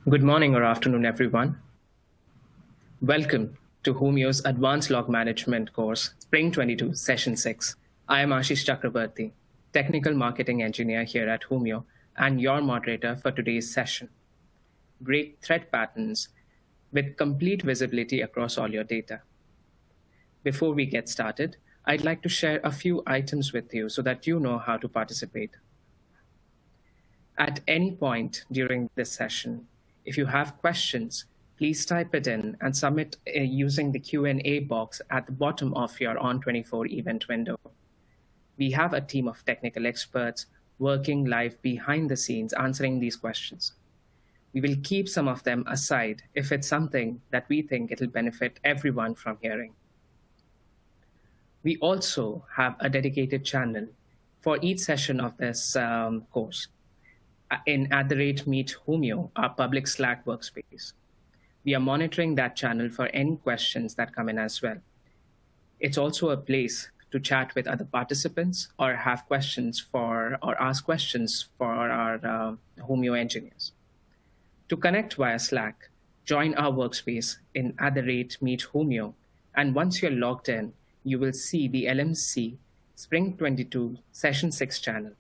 Good morning or afternoon, everyone. Welcome to Humio's Advanced Log Management course, Spring 22, Session 6. I am Ashish Chakrabarti, Technical Marketing Engineer here at Humio, and your moderator for today's session. Break threat patterns with complete visibility across all your data. Before we get started, I'd like to share a few items with you so that you know how to participate. At any point during this session, if you have questions, please type it in and submit using the Q&A box at the bottom of your On24 event window. We have a team of technical experts working live behind the scenes answering these questions. We will keep some of them aside if it's something that we think it'll benefit everyone from hearing. We also have a dedicated channel for each session of this course in @Meet Humio, our public Slack workspace. We are monitoring that channel for any questions that come in as well. It's also a place to chat with other participants or have questions or ask questions for our Humio engineers. To connect via Slack, join our workspace in @Meet Humio, and once you're logged in, you will see the LMC Spring 22 Session 6 channel.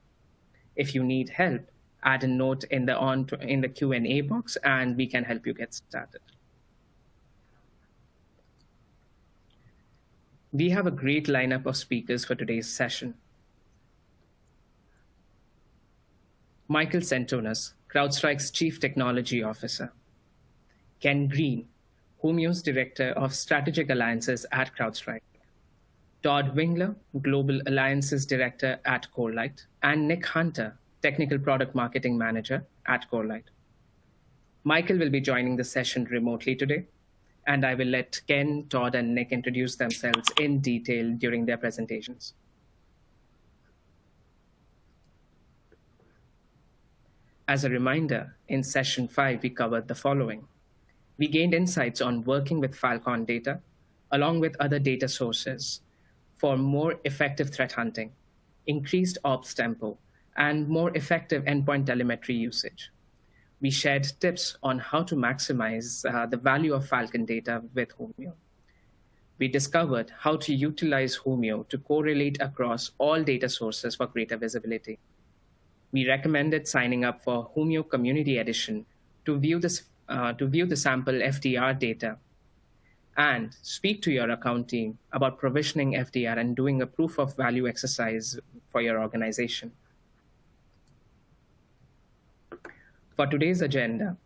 If you need help, add a note in the Q&A box, and we can help you get started. We have a great lineup of speakers for today's session. Michael Centonas, CrowdStrike's Chief Technology Officer. Ken Green, Humio's Director of Strategic Alliances at CrowdStrike. Todd Wingler, Global Alliances Director at Corelight. And Nick Hunter, Technical Product Marketing Manager at Corelight. Michael will be joining the session remotely today, and I will let Ken, Todd, and Nick introduce themselves in detail during their presentations. As a reminder, in Session 5, we covered the following. We gained insights on working with Falcon data, along with other data sources, for more effective threat hunting, increased ops tempo, and more effective endpoint telemetry usage. We shared tips on how to maximize the value of Falcon data with Humio. We discovered how to utilize Humio to correlate across all data sources for greater visibility. We recommended signing up for Humio Community Edition to view the sample FDR data and speak to your account team about provisioning FDR and doing a proof of value exercise for your organization. For today's agenda,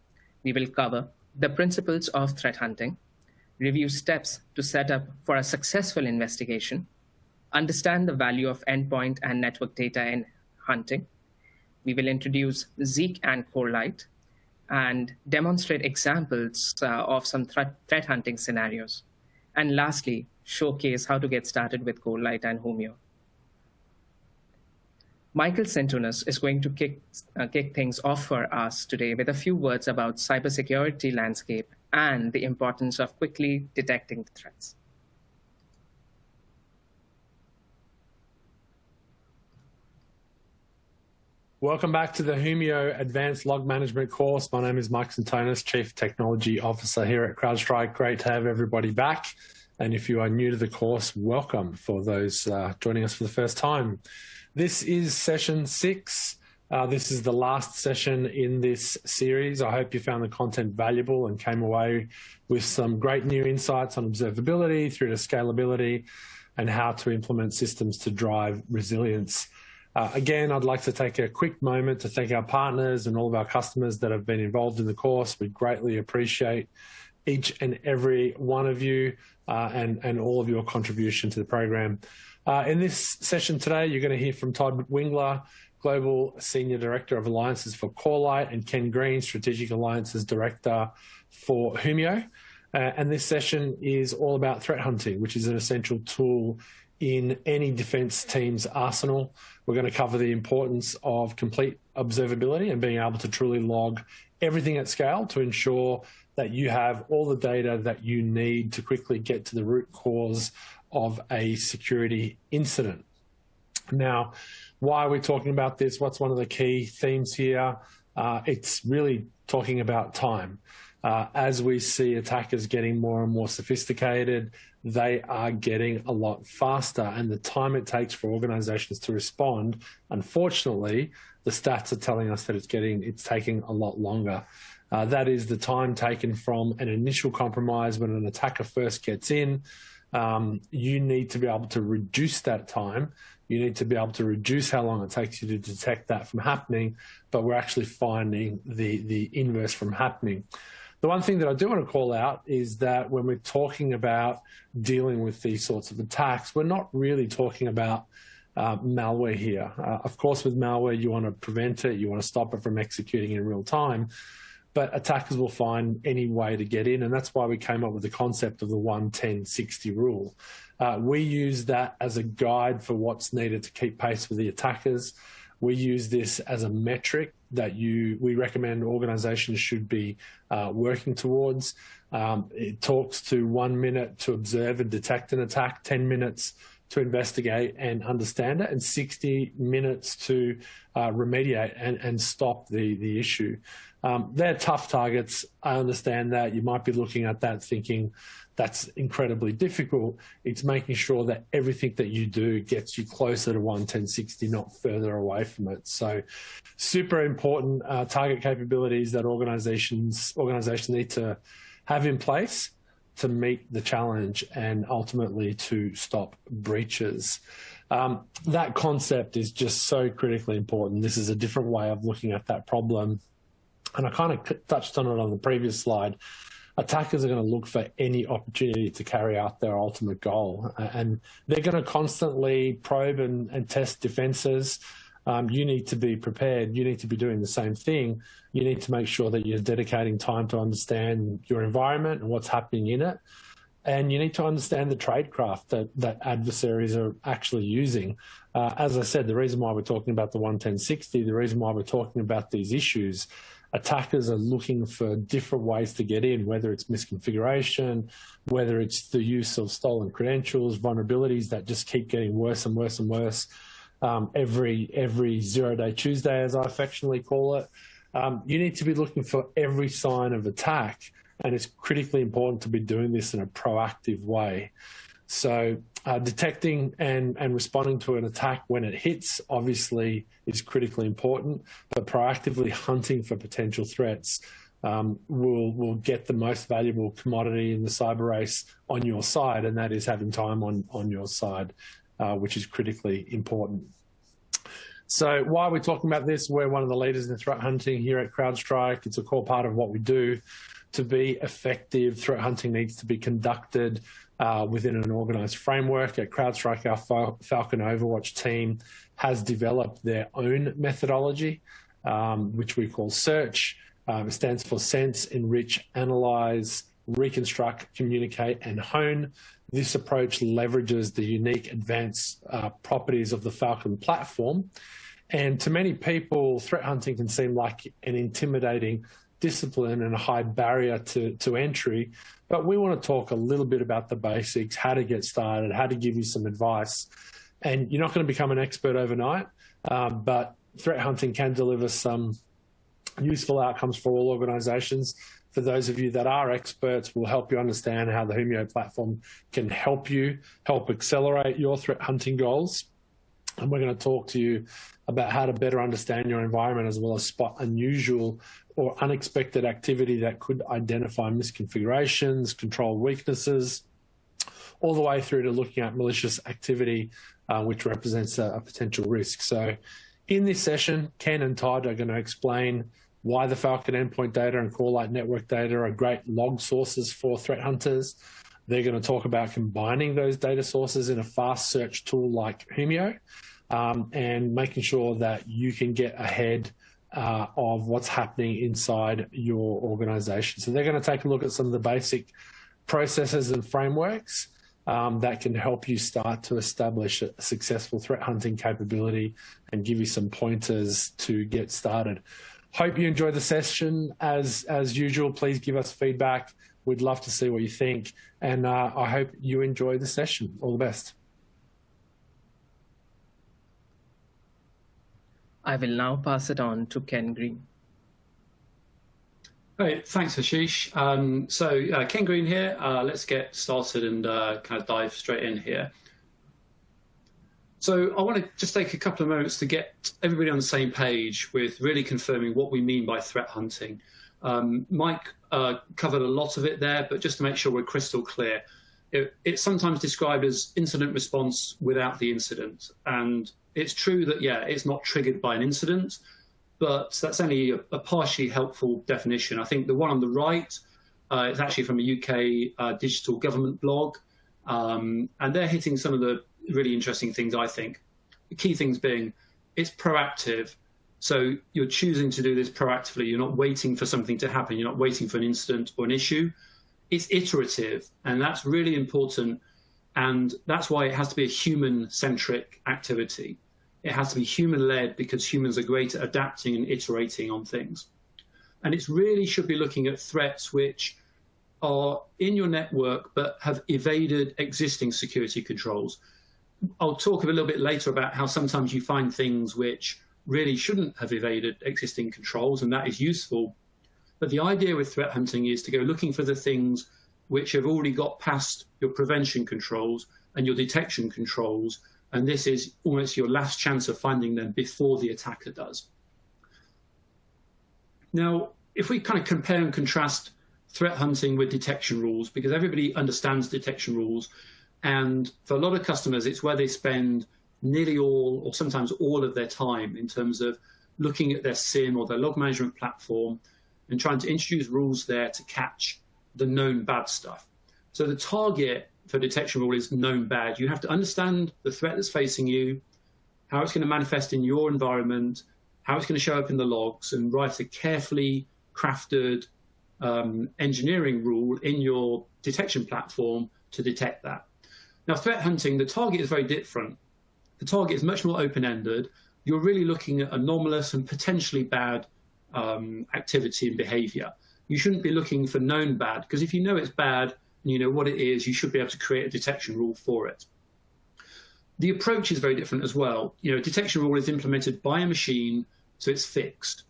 we will cover the principles of threat hunting, review steps to set up for a successful investigation, understand the value of endpoint and network data in hunting. We will introduce Zeek and Corelight and demonstrate examples of some threat hunting scenarios. And lastly, showcase how to get started with Corelight and Humio. Michael Centonas is going to kick things off for us today with a few words about cybersecurity landscape and the importance of quickly detecting threats. Welcome back to the Humio Advanced Log Management course. My name is Mike Centonas, Chief Technology Officer here at CrowdStrike. Great to have everybody back. And if you are new to the course, welcome for those joining us for the first time. This is Session 6. This is the last session in this series. I hope you found the content valuable and came away with some great new insights on observability through to scalability and how to implement systems to drive resilience. Again, I'd like to take a quick moment to thank our partners and all of our customers that have been involved in the course. We greatly appreciate each and every one of you and all of your contribution to the program. In this session today, you're going to hear from Todd Wingler, Global Senior Director of Alliances for Corelight, and Ken Green, Strategic Alliances Director for Humio. And this session is all about threat hunting, which is an essential tool in any defense team's arsenal. We're going to cover the importance of complete observability and being able to truly log everything at scale to ensure that you have all the data that you need to quickly get to the root cause of a security incident. Now, why are we talking about this? What's one of the key themes here? It's really talking about time. As we see attackers getting more and more sophisticated, they are getting a lot faster, and the time it takes for organizations to respond, unfortunately, the stats are telling us that it's taking a lot longer. That is the time taken from an initial compromise when an attacker first gets in. You need to be able to reduce that time. You need to be able to reduce how long it takes you to detect that from happening, but we're actually finding the inverse from happening. The one thing that I do want to call out is that when we're talking about dealing with these sorts of attacks, we're not really talking about malware here. Of course, with malware, you want to prevent it, you want to stop it from executing in real time, but attackers will find any way to get in, and that's why we came up with the concept of the 1-10-60 rule. We use that as a guide for what's needed to keep pace with the attackers. We use this as a metric that we recommend organizations should be working towards. It talks to 1 minute to observe and detect an attack, 10 minutes to investigate and understand it, and 60 minutes to remediate and stop the issue. They're tough targets. I understand that. You might be looking at that thinking that's incredibly difficult. It's making sure that everything that you do gets you closer to 1-10-60, not further away from it. So super important target capabilities that organizations need to have in place to meet the challenge and ultimately to stop breaches. That concept is just so critically important. This is a different way of looking at that problem. And I kind of touched on it on the previous slide. Attackers are going to look for any opportunity to carry out their ultimate goal. And they're going to constantly probe and test defenses. You need to be prepared. You need to be doing the same thing. You need to make sure that you're dedicating time to understand your environment and what's happening in it. And you need to understand the tradecraft that adversaries are actually using. As I said, the reason why we're talking about the 1-10-60, the reason why we're talking about these issues, attackers are looking for different ways to get in, whether it's misconfiguration, whether it's the use of stolen credentials, vulnerabilities that just keep getting worse and worse and worse. Every 0-day Tuesday, as I affectionately call it, you need to be looking for every sign of attack, and it's critically important to be doing this in a proactive way. So detecting and responding to an attack when it hits obviously is critically important, but proactively hunting for potential threats will get the most valuable commodity in the cyber race on your side, and that is having time on your side, which is critically important. So why are we talking about this? We're one of the leaders in threat hunting here at CrowdStrike. It's a core part of what we do. To be effective, threat hunting needs to be conducted within an organized framework. At CrowdStrike, our Falcon Overwatch team has developed their own methodology, which we call SEARCH. It stands for Sense, Enrich, Analyze, Reconstruct, Communicate, and Hone. This approach leverages the unique advanced properties of the Falcon platform. And to many people, threat hunting can seem like an intimidating discipline and a high barrier to entry. But we want to talk a little bit about the basics, how to get started, how to give you some advice. And you're not going to become an expert overnight, but threat hunting can deliver some useful outcomes for all organizations. For those of you that are experts, we'll help you understand how the Humio platform can help accelerate your threat hunting goals. And we're going to talk to you about how to better understand your environment, as well as spot unusual or unexpected activity that could identify misconfigurations, control weaknesses, all the way through to looking at malicious activity, which represents a potential risk. So in this session, Ken and Todd are going to explain why the Falcon endpoint data and Corelight network data are great log sources for threat hunters. They're going to talk about combining those data sources in a fast search tool like Humio, and making sure that you can get ahead of what's happening inside your organization. So they're going to take a look at some of the basic processes and frameworks that can help you start to establish a successful threat hunting capability and give you some pointers to get started. Hope you enjoy the session. As usual, please give us feedback. We'd love to see what you think. And I hope you enjoy the session. All the best. I will now pass it on to Ken Green. Great, thanks, Ashish. Ken Green here. Let's get started and kind of dive straight in here. So I want to just take a couple of moments to get everybody on the same page with really confirming what we mean by threat hunting. Mike covered a lot of it there, but just to make sure we're crystal clear, it's sometimes described as incident response without the incident. And it's true that, yeah, it's not triggered by an incident, but that's only a partially helpful definition. I think the one on the right is actually from a UK digital government blog, and they're hitting some of the really interesting things, I think. The key things being it's proactive, so you're choosing to do this proactively. You're not waiting for something to happen. You're not waiting for an incident or an issue. It's iterative, and that's really important, and that's why it has to be a human-centric activity. It has to be human-led because humans are great at adapting and iterating on things. And it really should be looking at threats which are in your network but have evaded existing security controls. I'll talk a little bit later about how sometimes you find things which really shouldn't have evaded existing controls, and that is useful. But the idea with threat hunting is to go looking for the things which have already got past your prevention controls and your detection controls, and this is almost your last chance of finding them before the attacker does. Now, if we kind of compare and contrast threat hunting with detection rules, because everybody understands detection rules, and for a lot of customers, it's where they spend nearly all or sometimes all of their time in terms of looking at their SIM or their log management platform and trying to introduce rules there to catch the known bad stuff. So the target for detection rule is known bad. You have to understand the threat that's facing you, how it's going to manifest in your environment, how it's going to show up in the logs, and write a carefully crafted engineering rule in your detection platform to detect that. Now, threat hunting, the target is very different. The target is much more open-ended. You're really looking at anomalous and potentially bad activity and behavior. You shouldn't be looking for known bad, because if you know it's bad, you know what it is, you should be able to create a detection rule for it. The approach is very different as well. You know, a detection rule is implemented by a machine, so it's fixed.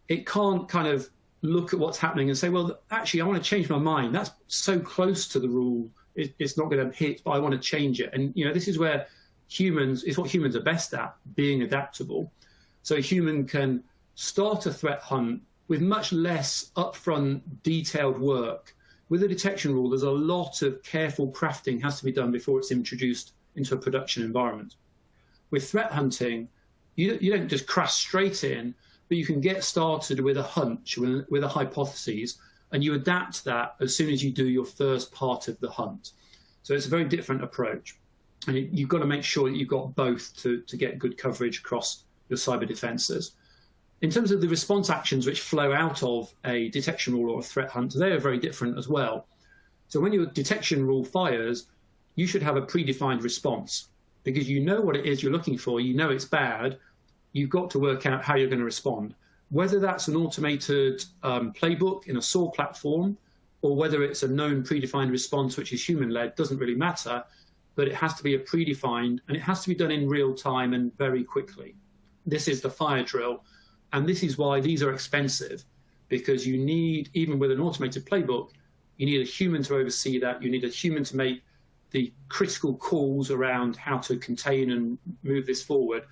It can't kind of look at what's happening and say, well, actually, I want to change my mind. That's so close to the rule, it's not going to hit, but I want to change it. And, you know, this is where it's what humans are best at, being adaptable. So a human can start a threat hunt with much less upfront detailed work. With a detection rule, there's a lot of careful crafting has to be done before it's introduced into a production environment. With threat hunting, you don't just crash straight in, but you can get started with a hunch, with a hypothesis, and you adapt that as soon as you do your first part of the hunt. So it's a very different approach. And you've got to make sure that you've got both to get good coverage across your cyber defenses. In terms of the response actions which flow out of a detection rule or a threat hunt, they are very different as well. So when your detection rule fires, you should have a predefined response because you know what it is you're looking for, you know it's bad, you've got to work out how you're going to respond. Whether that's an automated playbook in a SOAR platform or whether it's a known predefined response which is human-led doesn't really matter, but it has to be a predefined and it has to be done in real time and very quickly. This is the fire drill. And this is why these are expensive, because you need, even with an automated playbook, you need a human to oversee that. You need a human to make the critical calls around how to contain and move this forward.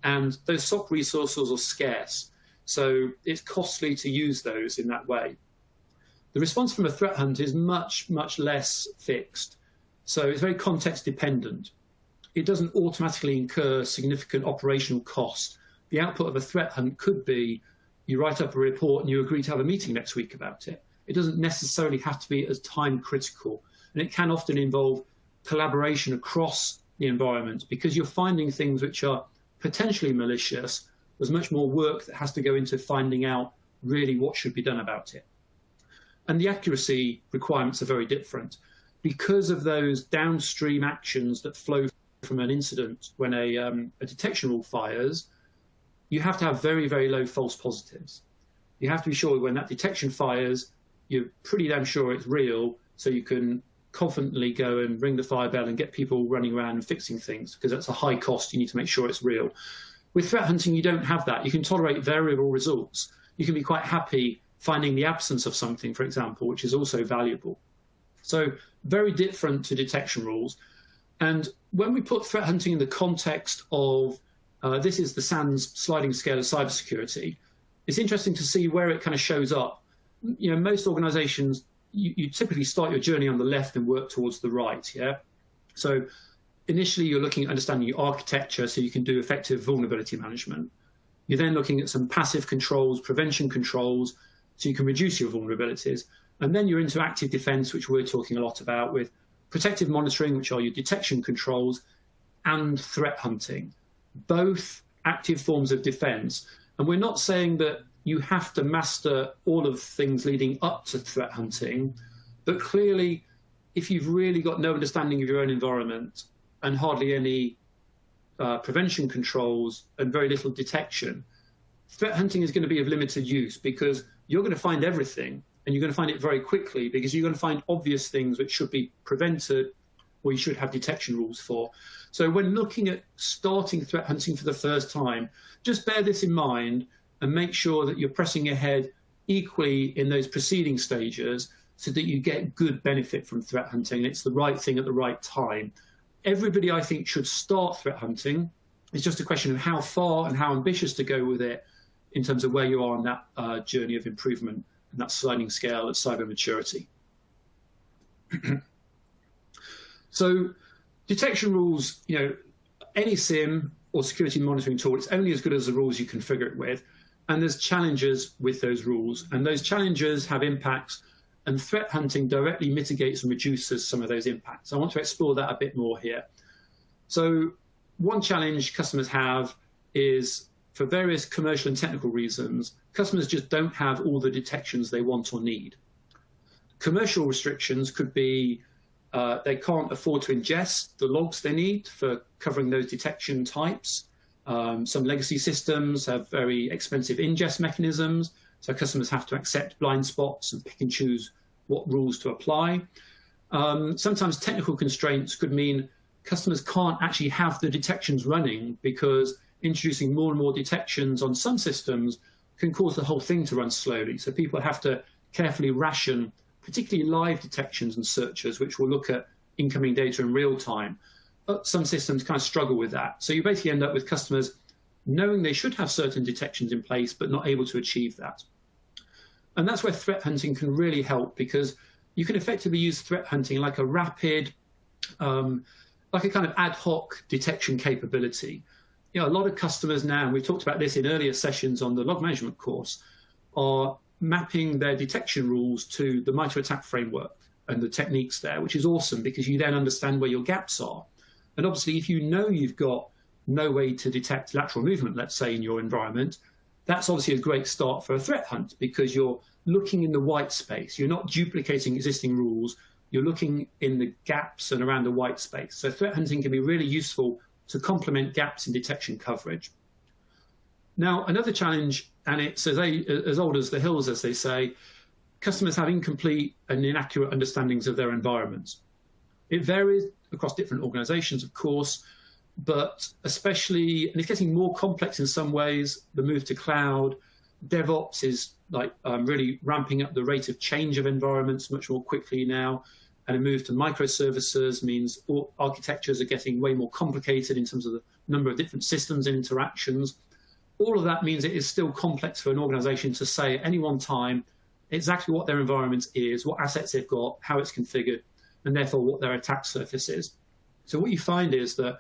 And those SOC resources are scarce. So it's costly to use those in that way. The response from a threat hunt is much, much less fixed. So it's very context dependent. It doesn't automatically incur significant operational cost. The output of a threat hunt could be you write up a report and you agree to have a meeting next week about it. It doesn't necessarily have to be as time critical. And it can often involve collaboration across the environment because you're finding things which are potentially malicious. There's much more work that has to go into finding out really what should be done about it. And the accuracy requirements are very different because of those downstream actions that flow from an incident when a detection rule fires. You have to have very, very low false positives. You have to be sure when that detection fires, you're pretty damn sure it's real, so you can confidently go and ring the fire bell and get people running around and fixing things, because that's a high cost. You need to make sure it's real. With threat hunting, you don't have that. You can tolerate variable results. You can be quite happy finding the absence of something, for example, which is also valuable. So very different to detection rules. And when we put threat hunting in the context of this is the SANS sliding scale of cybersecurity, it's interesting to see where it kind of shows up. You know, most organizations, you typically start your journey on the left and work towards the right, yeah? So initially, you're looking at understanding your architecture so you can do effective vulnerability management. You're then looking at some passive controls, prevention controls, so you can reduce your vulnerabilities. And then you're into active defense, which we're talking a lot about, with protective monitoring, which are your detection controls, and threat hunting, both active forms of defense. And we're not saying that you have to master all of things leading up to threat hunting, but clearly, if you've really got no understanding of your own environment and hardly any prevention controls and very little detection, threat hunting is going to be of limited use, because you're going to find everything, and you're going to find it very quickly, because you're going to find obvious things which should be prevented or you should have detection rules for. So when looking at starting threat hunting for the first time, just bear this in mind and make sure that you're pressing ahead equally in those preceding stages so that you get good benefit from threat hunting. It's the right thing at the right time. Everybody, I think, should start threat hunting. It's just a question of how far and how ambitious to go with it in terms of where you are on that journey of improvement and that sliding scale of cyber maturity. So detection rules, you know, any SIM or security monitoring tool, it's only as good as the rules you configure it with. And there's challenges with those rules. And those challenges have impacts, and threat hunting directly mitigates and reduces some of those impacts. I want to explore that a bit more here. So one challenge customers have is, for various commercial and technical reasons, customers just don't have all the detections they want or need. Commercial restrictions could be they can't afford to ingest the logs they need for covering those detection types. Some legacy systems have very expensive ingest mechanisms, so customers have to accept blind spots and pick and choose what rules to apply. Sometimes technical constraints could mean customers can't actually have the detections running, because introducing more and more detections on some systems can cause the whole thing to run slowly. So people have to carefully ration, particularly live detections and searches, which will look at incoming data in real time. But some systems kind of struggle with that. So you basically end up with customers knowing they should have certain detections in place, but not able to achieve that. And that's where threat hunting can really help, because you can effectively use threat hunting like a rapid, like a kind of ad hoc detection capability. You know, a lot of customers now, and we've talked about this in earlier sessions on the log management course, are mapping their detection rules to the MITRE ATT&CK framework and the techniques there, which is awesome, because you then understand where your gaps are. And obviously, if you know you've got no way to detect lateral movement, let's say, in your environment, that's obviously a great start for a threat hunt, because you're looking in the white space. You're not duplicating existing rules. You're looking in the gaps and around the white space. So threat hunting can be really useful to complement gaps in detection coverage. Now, another challenge, and it's as old as the hills, as they say, customers have incomplete and inaccurate understandings of their environments. It varies across different organizations, of course, but especially, and it's getting more complex in some ways, the move to cloud. DevOps is like really ramping up the rate of change of environments much more quickly now. And a move to microservices means all architectures are getting way more complicated in terms of the number of different systems and interactions. All of that means it is still complex for an organization to say at any one time exactly what their environment is, what assets they've got, how it's configured, and therefore what their attack surface is. So what you find is that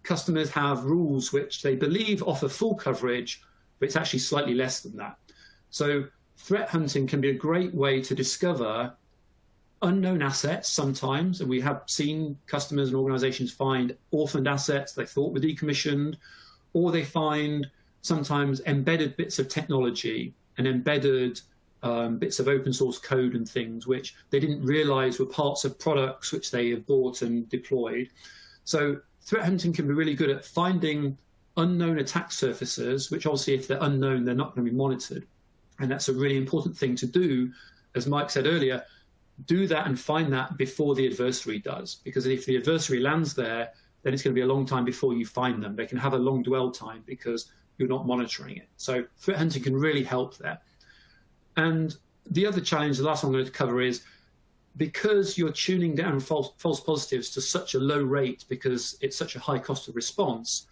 customers have rules which they believe offer full coverage, but it's actually slightly less than that. So threat hunting can be a great way to discover unknown assets sometimes, and we have seen customers and organizations find orphaned assets they thought were decommissioned, or they find sometimes embedded bits of technology and embedded bits of open source code and things which they didn't realize were parts of products which they have bought and deployed. So threat hunting can be really good at finding unknown attack surfaces, which obviously if they're unknown, they're not going to be monitored. And that's a really important thing to do. As Mike said earlier, do that and find that before the adversary does, because if the adversary lands there, then it's going to be a long time before you find them. They can have a long dwell time because you're not monitoring it. So threat hunting can really help there. And the other challenge, the last one I'm going to cover, is because you're tuning down false positives to such a low rate because it's such a high cost of response,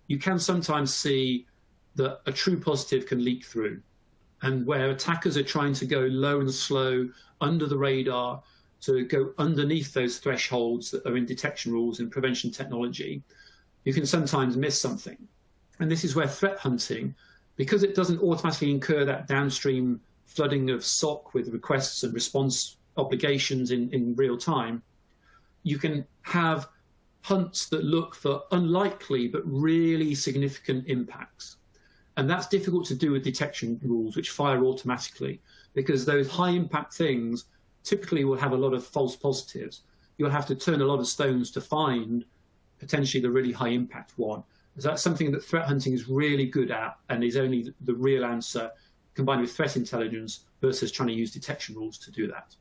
you can sometimes see that a true positive can leak through. And where attackers are trying to go low and slow under the radar to go underneath those thresholds that are in detection rules and prevention technology, you can sometimes miss something. And this is where threat hunting, because it doesn't automatically incur that downstream flooding of SOC with requests and response obligations in real time, you can have hunts that look for unlikely but really significant impacts. And that's difficult to do with detection rules, which fire automatically, because those high impact things typically will have a lot of false positives. You'll have to turn a lot of stones to find potentially the really high impact one. So that's something that threat hunting is really good at and is only the real answer combined with threat intelligence versus trying to use detection rules to do that.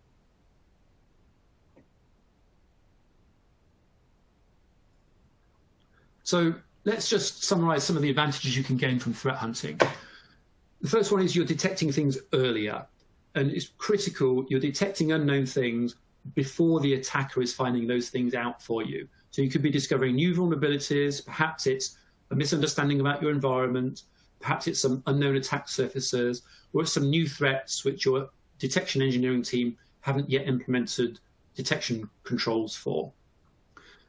So let's just summarize some of the advantages you can gain from threat hunting. The first one is you're detecting things earlier, and it's critical you're detecting unknown things before the attacker is finding those things out for you. So you could be discovering new vulnerabilities, perhaps it's a misunderstanding about your environment, perhaps it's some unknown attack surfaces, or it's some new threats which your detection engineering team haven't yet implemented detection controls for.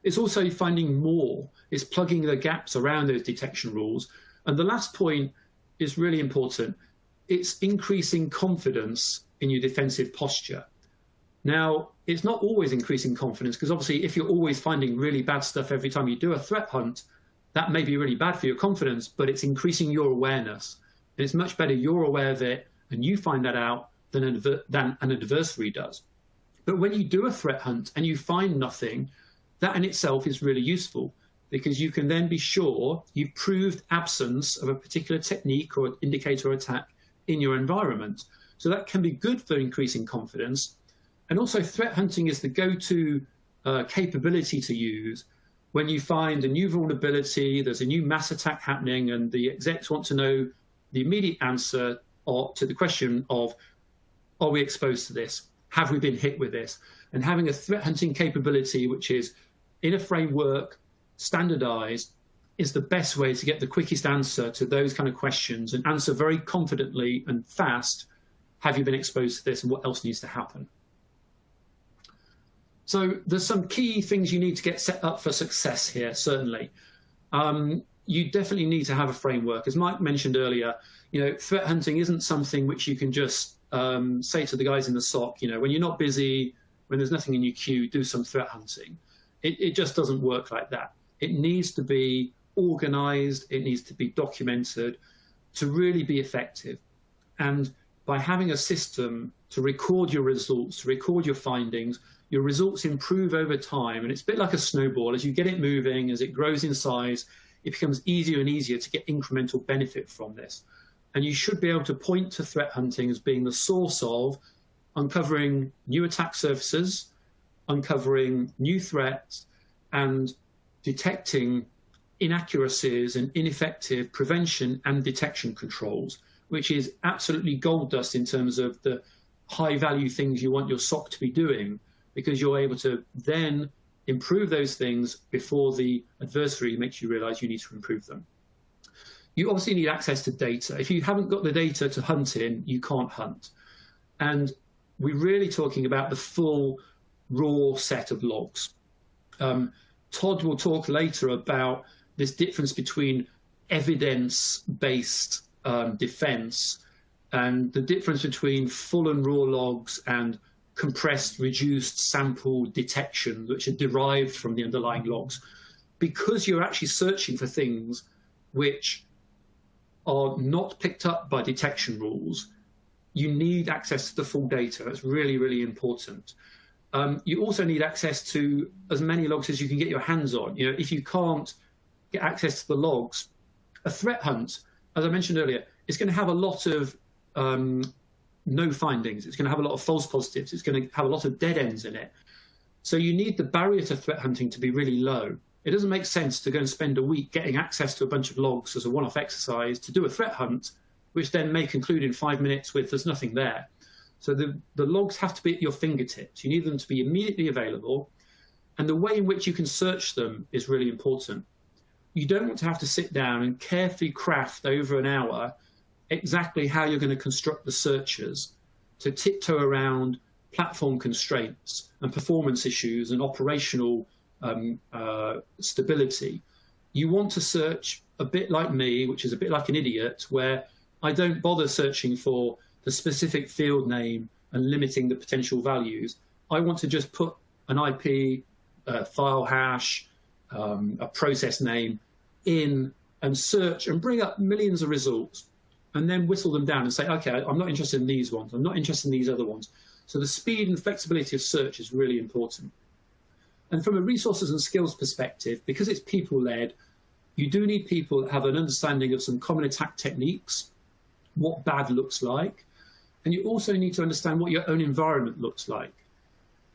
It's also finding more. It's plugging the gaps around those detection rules. And the last point is really important. It's increasing confidence in your defensive posture. Now, it's not always increasing confidence, because obviously if you're always finding really bad stuff every time you do a threat hunt, that may be really bad for your confidence, but it's increasing your awareness. And it's much better you're aware of it and you find that out than an adversary does. But when you do a threat hunt and you find nothing, that in itself is really useful, because you can then be sure you've proved absence of a particular technique or indicator or attack in your environment. So that can be good for increasing confidence. And also threat hunting is the go-to capability to use when you find a new vulnerability, there's a new mass attack happening, and the execs want to know the immediate answer to the question of, are we exposed to this? Have we been hit with this? And having a threat hunting capability, which is in a framework, standardized, is the best way to get the quickest answer to those kind of questions and answer very confidently and fast, have you been exposed to this and what else needs to happen? So there's some key things you need to get set up for success here, certainly. You definitely need to have a framework. As Mike mentioned earlier, threat hunting isn't something which you can just say to the guys in the SOC, when you're not busy, when there's nothing in your queue, do some threat hunting. It just doesn't work like that. It needs to be organized, it needs to be documented to really be effective. And by having a system to record your results, to record your findings, your results improve over time. And it's a bit like a snowball. As you get it moving, as it grows in size, it becomes easier and easier to get incremental benefit from this. And you should be able to point to threat hunting as being the source of uncovering new attack surfaces, uncovering new threats, and detecting inaccuracies and ineffective prevention and detection controls, which is absolutely gold dust in terms of the high value things you want your SOC to be doing, because you're able to then improve those things before the adversary makes you realize you need to improve them. You obviously need access to data. If you haven't got the data to hunt in, you can't hunt. And we're really talking about the full raw set of logs. Todd will talk later about this difference between evidence-based defense and the difference between full and raw logs and compressed, reduced sample detection, which are derived from the underlying logs. Because you're actually searching for things which are not picked up by detection rules, you need access to the full data. That's really, really important. You also need access to as many logs as you can get your hands on. If you can't get access to the logs, a threat hunt, as I mentioned earlier, is going to have a lot of no findings. It's going to have a lot of false positives. It's going to have a lot of dead ends in it. So you need the barrier to threat hunting to be really low. It doesn't make sense to go and spend a week getting access to a bunch of logs as a one-off exercise to do a threat hunt which then may conclude in 5 minutes with there's nothing there. So the logs have to be at your fingertips. You need them to be immediately available. And the way in which you can search them is really important. You don't want to have to sit down and carefully craft over an hour exactly how you're going to construct the searches to tiptoe around platform constraints and performance issues and operational stability. You want to search a bit like me, which is a bit like an idiot, where I don't bother searching for the specific field name and limiting the potential values. I want to just put an IP, a file hash, a process name in and search and bring up millions of results and then whistle them down and say, okay, I'm not interested in these ones. I'm not interested in these other ones. So the speed and flexibility of search is really important. And from a resources and skills perspective, because it's people-led, you do need people that have an understanding of some common attack techniques, what bad looks like, and you also need to understand what your own environment looks like.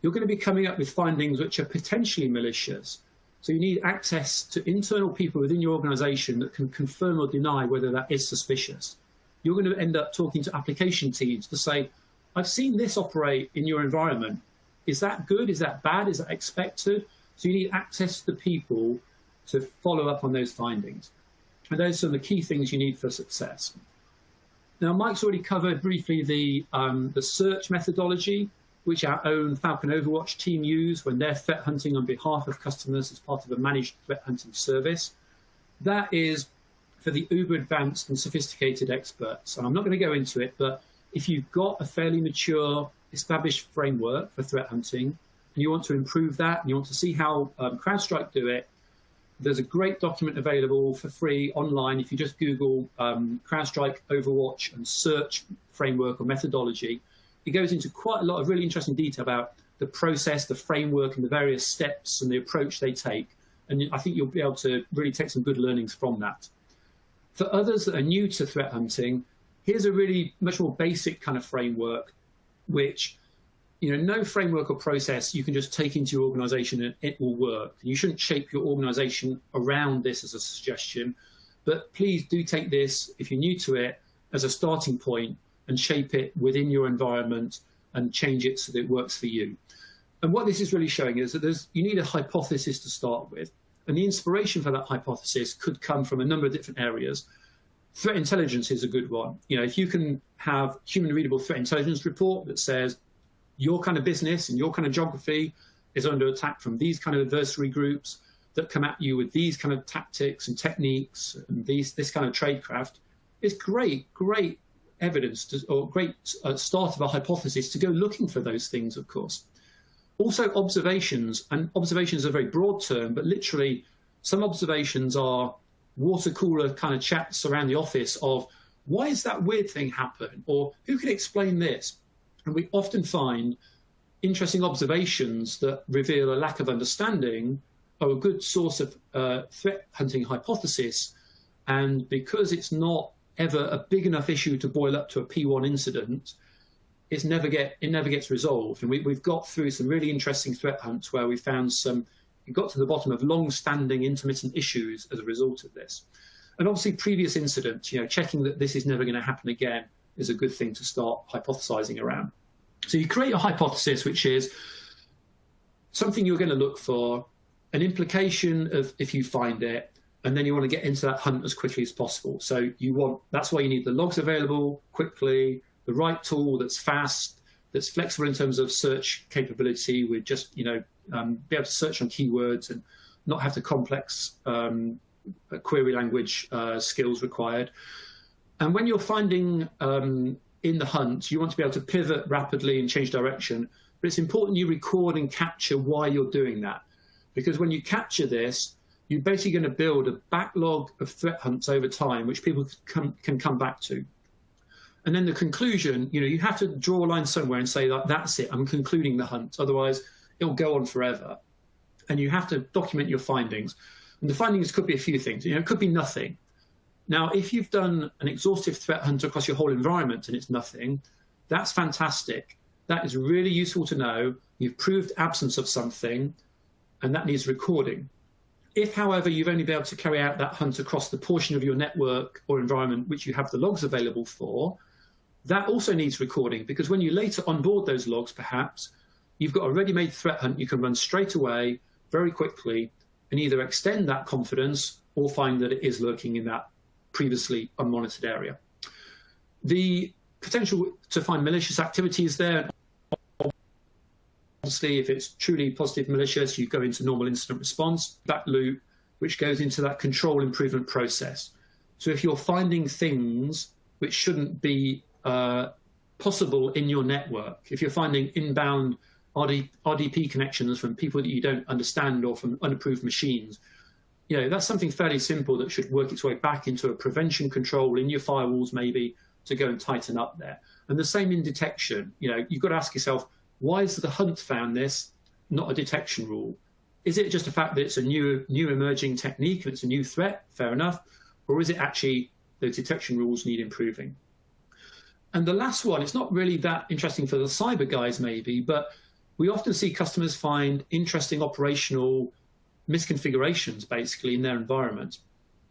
You're going to be coming up with findings which are potentially malicious. So you need access to internal people within your organization that can confirm or deny whether that is suspicious. You're going to end up talking to application teams to say, I've seen this operate in your environment. Is that good? Is that bad? Is that expected? So you need access to the people to follow up on those findings. And those are some of the key things you need for success. Now, Mike's already covered briefly the search methodology, which our own Falcon Overwatch team use when they're threat hunting on behalf of customers as part of a managed threat hunting service. That is for the uber advanced and sophisticated experts. And I'm not going to go into it, but if you've got a fairly mature, established framework for threat hunting, and you want to improve that, and you want to see how CrowdStrike do it, there's a great document available for free online. If you just Google CrowdStrike Overwatch and search framework or methodology, it goes into quite a lot of really interesting detail about the process, the framework, and the various steps and the approach they take. And I think you'll be able to really take some good learnings from that. For others that are new to threat hunting, here's a really much more basic kind of framework, which, you know, no framework or process you can just take into your organization and it will work. You shouldn't shape your organization around this as a suggestion, but please do take this, if you're new to it, as a starting point and shape it within your environment and change it so that it works for you. And what this is really showing is that you need a hypothesis to start with. And the inspiration for that hypothesis could come from a number of different areas. Threat intelligence is a good one. You know, if you can have human readable threat intelligence report that says your kind of business and your kind of geography is under attack from these kind of adversary groups that come at you with these kind of tactics and techniques and this kind of tradecraft, it's great evidence or great start of a hypothesis to go looking for those things, of course. Also observations, and observations are a very broad term, but literally some observations are water cooler kind of chats around the office of why is that weird thing happen, or who can explain this? And we often find interesting observations that reveal a lack of understanding are a good source of threat hunting hypothesis. And because it's not ever a big enough issue to boil up to a P1 incident, it never gets resolved. And we've got through some really interesting threat hunts where we found we got to the bottom of long-standing intermittent issues as a result of this. And obviously previous incidents, you know, checking that this is never going to happen again is a good thing to start hypothesizing around. So you create a hypothesis, which is something you're going to look for, an implication of if you find it, and then you want to get into that hunt as quickly as possible. So that's why you need the logs available quickly, the right tool that's fast, that's flexible in terms of search capability with just, you know, be able to search on keywords and not have the complex query language skills required. And when you're finding in the hunt, you want to be able to pivot rapidly and change direction, but it's important you record and capture why you're doing that. Because when you capture this, you're basically going to build a backlog of threat hunts over time, which people can come back to. And then the conclusion, you know, you have to draw a line somewhere and say, like, that's it, I'm concluding the hunt. Otherwise, it'll go on forever. And you have to document your findings. And the findings could be a few things. You know, it could be nothing. Now, if you've done an exhaustive threat hunt across your whole environment and it's nothing, that's fantastic. That is really useful to know. You've proved absence of something, and that needs recording. If, however, you've only been able to carry out that hunt across the portion of your network or environment which you have the logs available for, that also needs recording, because when you later onboard those logs, perhaps, you've got a ready-made threat hunt you can run straight away, very quickly, and either extend that confidence or find that it is lurking in that previously unmonitored area. The potential to find malicious activity is there. Obviously, if it's truly positive malicious, you go into normal incident response, that loop, which goes into that control improvement process. So if you're finding things which shouldn't be possible in your network, if you're finding inbound RDP connections from people that you don't understand or from unapproved machines, that's something fairly simple that should work its way back into a prevention control in your firewalls, maybe, to go and tighten up there. And the same in detection. You've got to ask yourself, why has the hunt found this, not a detection rule? Is it just a fact that it's a new emerging technique and it's a new threat? Fair enough. Or is it actually those detection rules need improving? And the last one, it's not really that interesting for the cyber guys maybe, but we often see customers find interesting operational misconfigurations basically in their environment.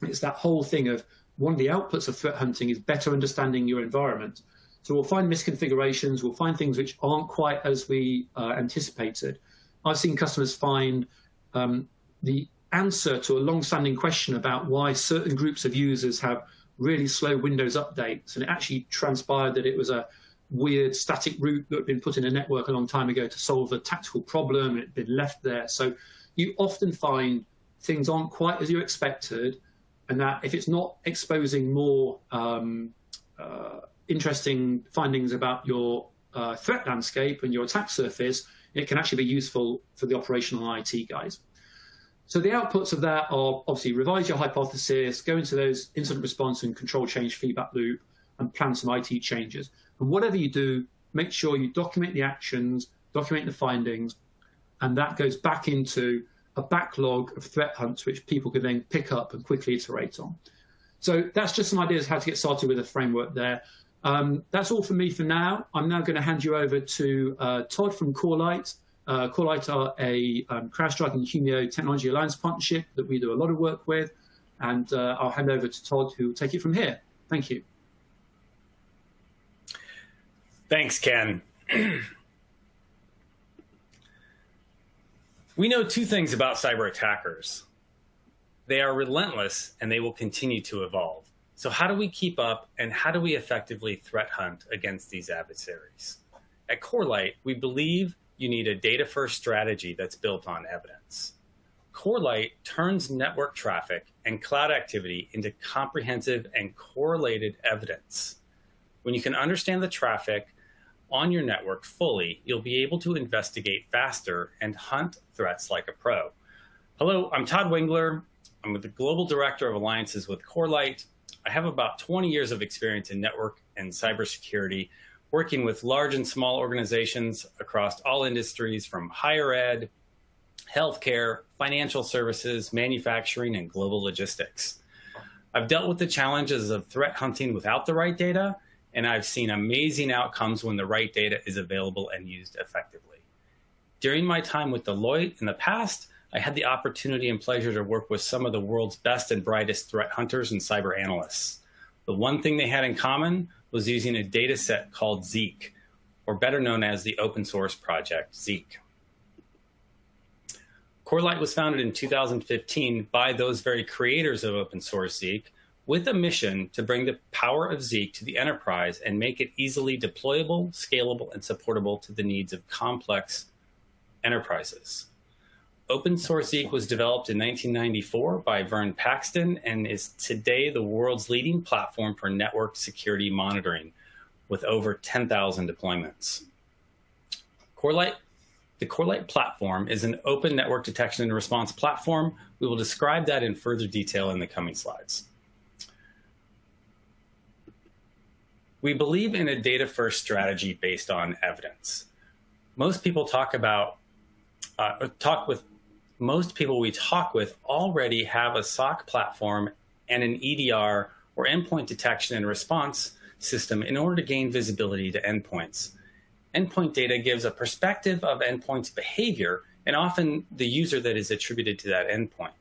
It's that whole thing of one of the outputs of threat hunting is better understanding your environment. So we'll find misconfigurations, we'll find things which aren't quite as we anticipated. I've seen customers find the answer to a long-standing question about why certain groups of users have really slow Windows updates, and it actually transpired that it was a weird static route that had been put in a network a long time ago to solve a tactical problem, and it had been left there. So you often find things aren't quite as you expected, and that if it's not exposing more interesting findings about your threat landscape and your attack surface, it can actually be useful for the operational IT guys. So the outputs of that are obviously revise your hypothesis, go into those incident response and control change feedback loop, and plan some IT changes. And whatever you do, make sure you document the actions, document the findings, and that goes back into a backlog of threat hunts, which people can then pick up and quickly iterate on. So that's just some ideas how to get started with a framework there. That's all from me for now. I'm now going to hand you over to Todd from Corelight. Corelight are a CrowdStrike and Humio Technology Alliance partnership that we do a lot of work with. And I'll hand over to Todd, who will take it from here. Thank you. Thanks, Ken. We know two things about cyber attackers. They are relentless and they will continue to evolve. So how do we keep up and how do we effectively threat hunt against these adversaries? At Corelight, we believe you need a data-first strategy that's built on evidence. Corelight turns network traffic and cloud activity into comprehensive and correlated evidence. When you can understand the traffic on your network fully, you'll be able to investigate faster and hunt threats like a pro. Hello, I'm Todd Wingler. I'm the Global Director of Alliances with Corelight. I have about 20 years of experience in network and cybersecurity, working with large and small organizations across all industries from higher ed, healthcare, financial services, manufacturing, and global logistics. I've dealt with the challenges of threat hunting without the right data, and I've seen amazing outcomes when the right data is available and used effectively. During my time with Deloitte in the past, I had the opportunity and pleasure to work with some of the world's best and brightest threat hunters and cyber analysts. The one thing they had in common was using a data set called Zeek, or better known as the open source project, Zeek. Corelight was founded in 2015 by those very creators of open source Zeek, with a mission to bring the power of Zeek to the enterprise and make it easily deployable, scalable, and supportable to the needs of complex enterprises. Open source Zeek was developed in 1994 by Vern Paxton and is today the world's leading platform for network security monitoring with over 10,000 deployments. The Corelight platform is an open network detection and response platform. We will describe that in further detail in the coming slides. We believe in a data-first strategy based on evidence. Most people most people we talk with already have a SOC platform and an EDR or endpoint detection and response system in order to gain visibility to endpoints. Endpoint data gives a perspective of endpoint's behavior and often the user that is attributed to that endpoint.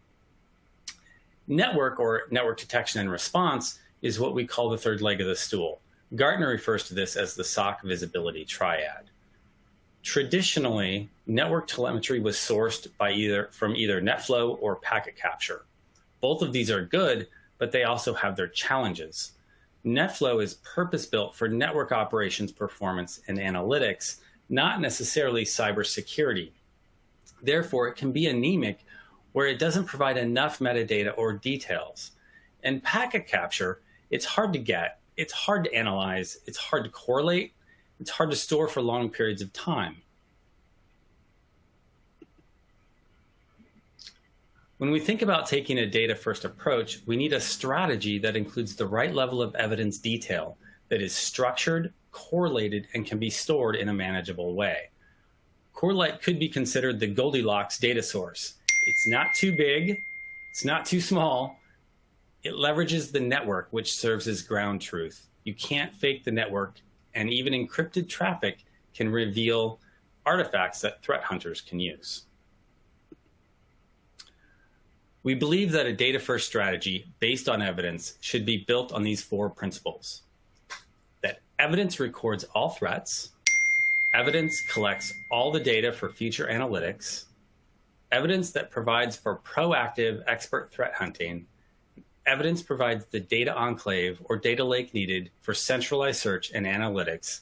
Network, or network detection and response, is what we call the third leg of the stool. Gartner refers to this as the SOC visibility triad. Traditionally, network telemetry was sourced from either NetFlow or packet capture. Both of these are good, but they also have their challenges. NetFlow is purpose-built for network operations performance and analytics, not necessarily cybersecurity. Therefore, it can be anemic where it doesn't provide enough metadata or details. And packet capture, it's hard to get, it's hard to analyze, it's hard to correlate, it's hard to store for long periods of time. When we think about taking a data-first approach, we need a strategy that includes the right level of evidence detail that is structured, correlated, and can be stored in a manageable way. Corelight could be considered the Goldilocks data source. It's not too big, it's not too small. It leverages the network, which serves as ground truth. You can't fake the network, and even encrypted traffic can reveal artifacts that threat hunters can use. We believe that a data-first strategy based on evidence should be built on these 4 principles. That evidence records all threats, evidence collects all the data for future analytics, evidence that provides for proactive expert threat hunting, evidence provides the data enclave or data lake needed for centralized search and analytics,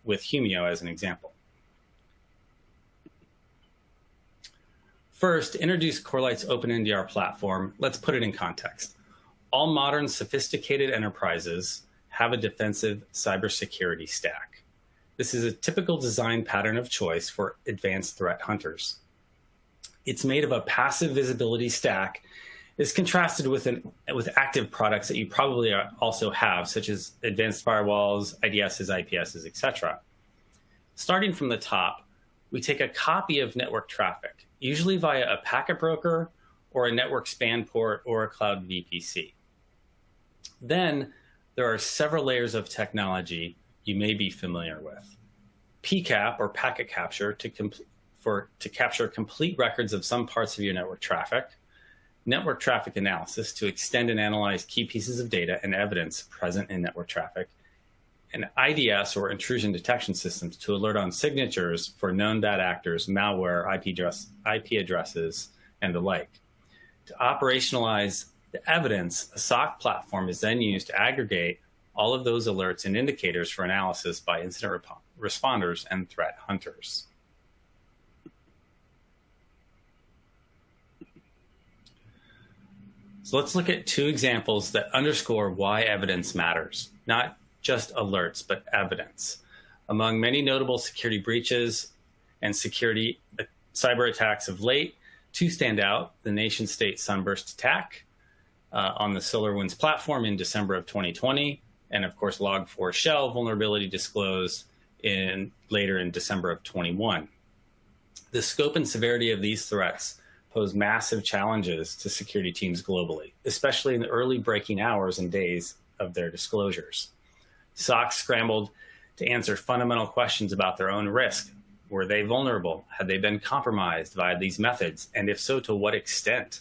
with Humio as an example. First, to introduce Corelight's OpenNDR platform, let's put it in context. All modern sophisticated enterprises have a defensive cybersecurity stack. This is a typical design pattern of choice for advanced threat hunters. It's made of a passive visibility stack, is contrasted with active products that you probably also have, such as advanced firewalls, IDSs, IPSs, etc. Starting from the top, we take a copy of network traffic, usually via a packet broker or a network span port or a cloud VPC. Then there are several layers of technology you may be familiar with. PCAP, or packet capture, to capture complete records of some parts of your network traffic. Network traffic analysis, to extend and analyze key pieces of data and evidence present in network traffic. And IDS, or intrusion detection systems, to alert on signatures for known bad actors, malware, IP addresses, and the like. To operationalize the evidence, a SOC platform is then used to aggregate all of those alerts and indicators for analysis by incident responders and threat hunters. So let's look at 2 examples that underscore why evidence matters, not just alerts, but evidence. Among many notable security breaches and cyber attacks of late, 2 stand out: the nation-state Sunburst attack on the SolarWinds platform in December of 2020, and of course Log4Shell vulnerability disclosed later in December of 21. The scope and severity of these threats pose massive challenges to security teams globally, especially in the early breaking hours and days of their disclosures. SOCs scrambled to answer fundamental questions about their own risk. Were they vulnerable? Had they been compromised via these methods? And if so, to what extent?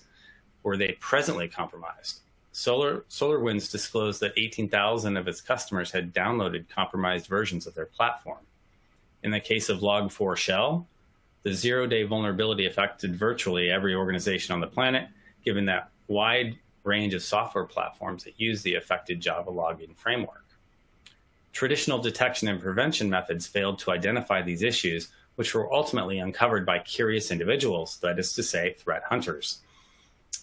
Were they presently compromised? SolarWinds disclosed that 18,000 of its customers had downloaded compromised versions of their platform. In the case of Log4Shell, the 0-day vulnerability affected virtually every organization on the planet, given that wide range of software platforms that use the affected Java logging framework. Traditional detection and prevention methods failed to identify these issues, which were ultimately uncovered by curious individuals, that is to say, threat hunters.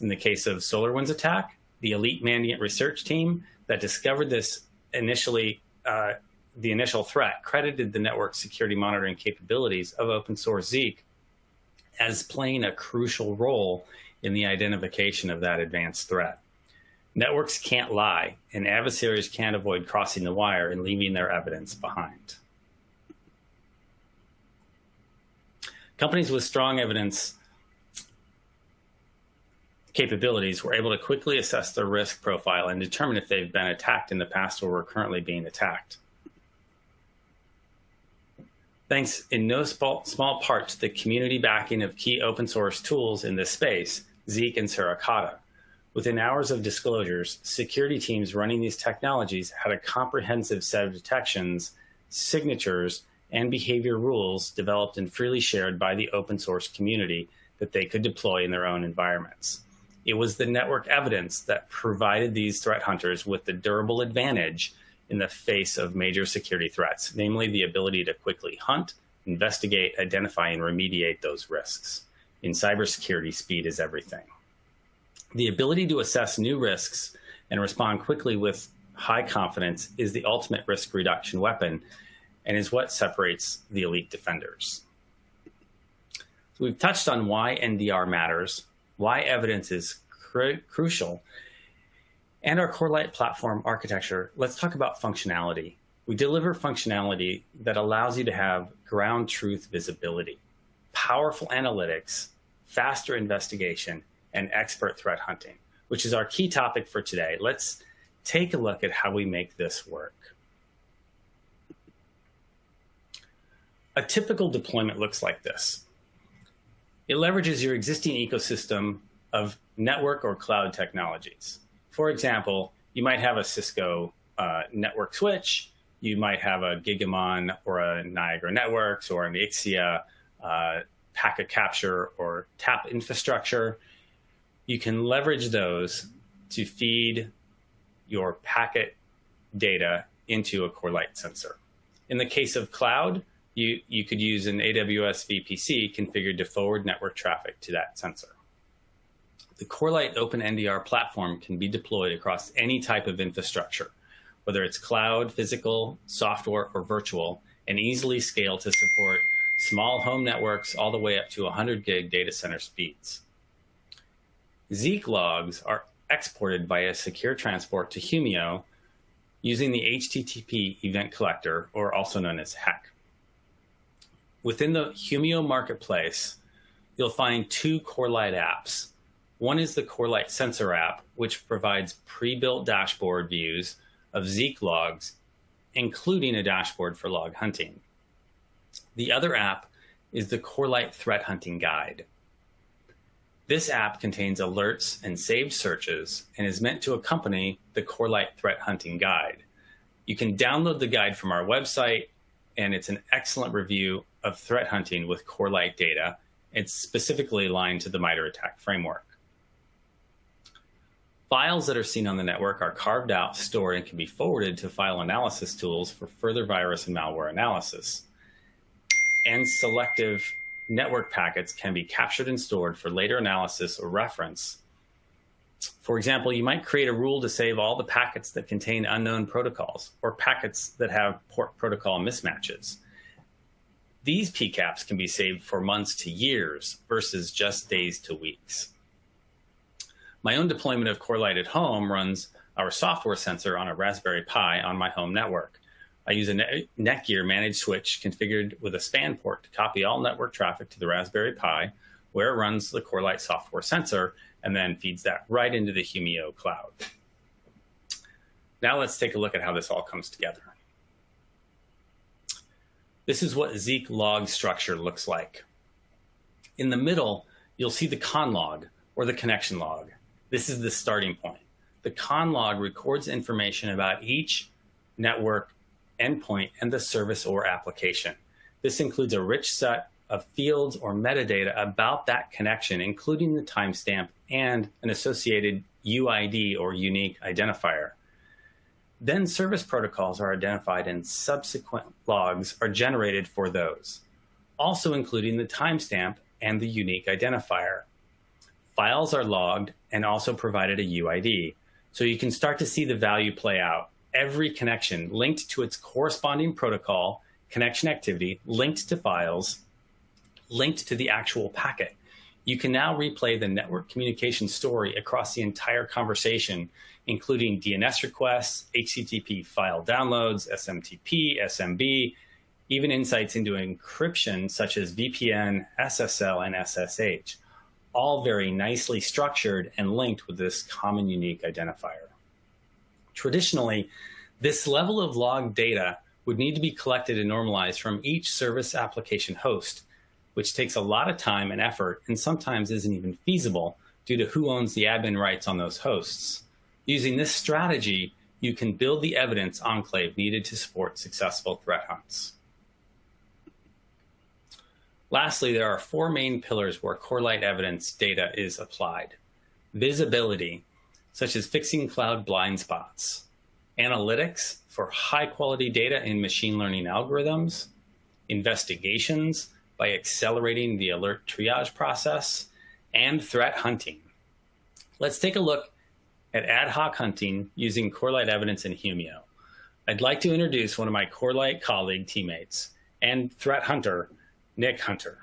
In the case of SolarWinds attack, the elite Mandiant research team that discovered this the initial threat credited the network security monitoring capabilities of open source Zeek as playing a crucial role in the identification of that advanced threat. Networks can't lie, and adversaries can't avoid crossing the wire and leaving their evidence behind. Companies with strong evidence capabilities were able to quickly assess their risk profile and determine if they've been attacked in the past or were currently being attacked. Thanks in no small part to the community backing of key open source tools in this space, Zeek and Suricata, Within hours of disclosures, security teams running these technologies had a comprehensive set of detections, signatures, and behavior rules developed and freely shared by the open source community that they could deploy in their own environments. It was the network evidence that provided these threat hunters with the durable advantage in the face of major security threats, namely the ability to quickly hunt, investigate, identify, and remediate those risks. In cybersecurity, speed is everything. The ability to assess new risks and respond quickly with high confidence is the ultimate risk reduction weapon and is what separates the elite defenders. So we've touched on why NDR matters, why evidence is crucial, and our Corelight platform architecture. Let's talk about functionality. We deliver functionality that allows you to have ground truth visibility, powerful analytics, faster investigation, and expert threat hunting, which is our key topic for today. Let's take a look at how we make this work. A typical deployment looks like this. It leverages your existing ecosystem of network or cloud technologies. For example, you might have a Cisco network switch, you might have a Gigamon or a Niagara Networks or an Ixia packet capture or tap infrastructure. You can leverage those to feed your packet data into a Corelight sensor. In the case of cloud, you could use an AWS VPC configured to forward network traffic to that sensor. The Corelight Open NDR platform can be deployed across any type of infrastructure, whether it's cloud, physical, software, or virtual, and easily scale to support small home networks all the way up to 100 gig data center speeds. Zeek logs are exported via secure transport to Humio using the HTTP event collector, or also known as HEC. Within the Humio marketplace, you'll find two Corelight apps. One is the Corelight Sensor app, which provides pre-built dashboard views of Zeek logs, including a dashboard for log hunting. The other app is the Corelight Threat Hunting Guide. This app contains alerts and saved searches and is meant to accompany the Corelight Threat Hunting Guide. You can download the guide from our website, and it's an excellent review of threat hunting with Corelight data. It's specifically aligned to the MITRE ATT&CK framework. Files that are seen on the network are carved out, stored, and can be forwarded to file analysis tools for further virus and malware analysis. And selective network packets can be captured and stored for later analysis or reference. For example, you might create a rule to save all the packets that contain unknown protocols or packets that have port protocol mismatches. These PCAPs can be saved for months to years versus just days to weeks. My own deployment of Corelight at home runs our software sensor on a Raspberry Pi on my home network. I use a Netgear managed switch configured with a span port to copy all network traffic to the Raspberry Pi, where it runs the Corelight software sensor and then feeds that right into the Humio cloud. Now let's take a look at how this all comes together. This is what Zeek log structure looks like. In the middle, you'll see the con log or the connection log. This is the starting point. The con log records information about each network endpoint and the service or application. This includes a rich set of fields or metadata about that connection, including the timestamp and an associated UID or unique identifier. Then service protocols are identified and subsequent logs are generated for those, also including the timestamp and the unique identifier. Files are logged and also provided a UID, so you can start to see the value play out. Every connection linked to its corresponding protocol, connection activity, linked to files, linked to the actual packet. You can now replay the network communication story across the entire conversation, including DNS requests, HTTP file downloads, SMTP, SMB, even insights into encryption such as VPN, SSL, and SSH, all very nicely structured and linked with this common unique identifier. Traditionally, this level of log data would need to be collected and normalized from each service application host, which takes a lot of time and effort and sometimes isn't even feasible due to who owns the admin rights on those hosts. Using this strategy, you can build the evidence enclave needed to support successful threat hunts. Lastly, there are 4 main pillars where Corelight evidence data is applied. Visibility, such as fixing cloud blind spots. Analytics, for high-quality data in machine learning algorithms. Investigations, by accelerating the alert triage process. And threat hunting. Let's take a look at ad hoc hunting using Corelight evidence in Humio. I'd like to introduce one of my Corelight colleague teammates and threat hunter, Nick Hunter.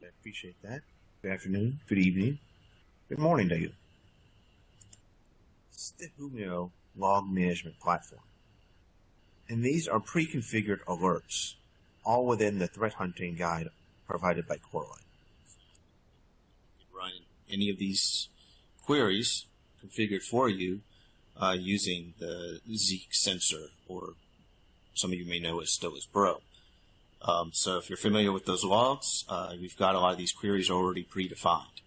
I appreciate that. Good afternoon, good evening, good morning to you. This is the Humio log management platform. And these are pre-configured alerts, all within the threat hunting guide provided by Corelight. You can run any of these queries configured for you using the Zeek sensor, or some of you may know it still as Bro. So if you're familiar with those logs, we've got a lot of these queries already predefined.